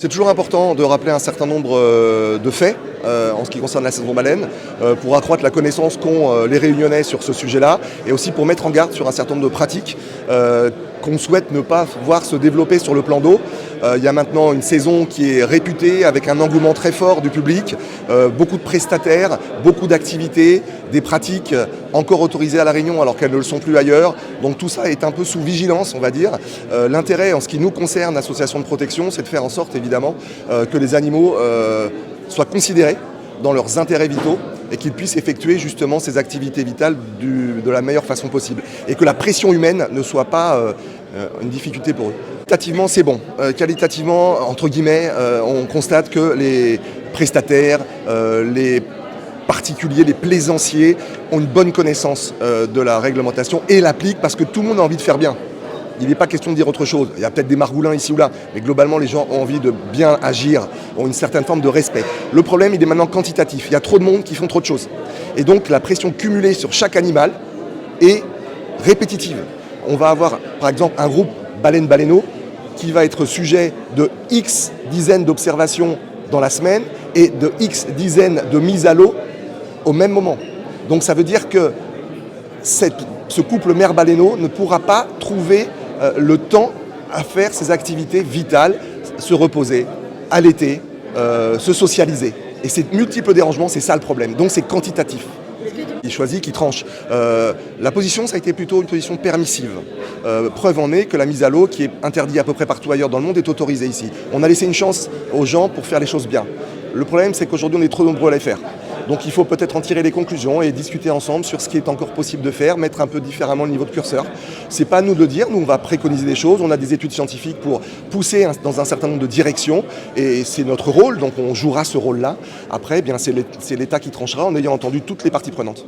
C'est toujours important de rappeler un certain nombre de faits en ce qui concerne la saison baleine pour accroître la connaissance qu'ont les Réunionnais sur ce sujet-là et aussi pour mettre en garde sur un certain nombre de pratiques qu'on souhaite ne pas voir se développer sur le plan d'eau. Il y a maintenant une saison qui est réputée avec un engouement très fort du public, beaucoup de prestataires, beaucoup d'activités, des pratiques encore autorisées à La Réunion alors qu'elles ne le sont plus ailleurs. Donc tout ça est un peu sous vigilance, on va dire. L'intérêt en ce qui nous concerne, l'association de protection, c'est de faire en sorte évidemment que les animaux soient considérés dans leurs intérêts vitaux et qu'ils puissent effectuer justement ces activités vitales de la meilleure façon possible. Et que la pression humaine ne soit pas une difficulté pour eux. Qualitativement, c'est bon. Qualitativement, entre guillemets, on constate que les prestataires, les particuliers, les plaisanciers ont une bonne connaissance de la réglementation et l'appliquent parce que tout le monde a envie de faire bien. Il n'est pas question de dire autre chose. Il y a peut-être des margoulins ici ou là, mais globalement, les gens ont envie de bien agir, ont une certaine forme de respect. Le problème, il est maintenant quantitatif. Il y a trop de monde qui font trop de choses. Et donc, la pression cumulée sur chaque animal est répétitive. On va avoir, par exemple, un groupe baleine-baleineau qui va être sujet de X dizaines d'observations dans la semaine et de X dizaines de mises à l'eau au même moment. Donc, ça veut dire que ce couple mère-baleineau ne pourra pas trouver le temps à faire ses activités vitales, se reposer, allaiter, se socialiser. Et ces multiples dérangements, c'est ça le problème. Donc c'est quantitatif. Il choisit, qui tranche. La position, ça a été plutôt une position permissive. Preuve en est que la mise à l'eau, qui est interdite à peu près partout ailleurs dans le monde, est autorisée ici. On a laissé une chance aux gens pour faire les choses bien. Le problème, c'est qu'aujourd'hui, on est trop nombreux à les faire. Donc il faut peut-être en tirer les conclusions et discuter ensemble sur ce qui est encore possible de faire, mettre un peu différemment le niveau de curseur. C'est pas à nous de le dire, nous on va préconiser des choses, on a des études scientifiques pour pousser dans un certain nombre de directions et c'est notre rôle, donc on jouera ce rôle-là. Après, bien c'est l'État qui tranchera en ayant entendu toutes les parties prenantes.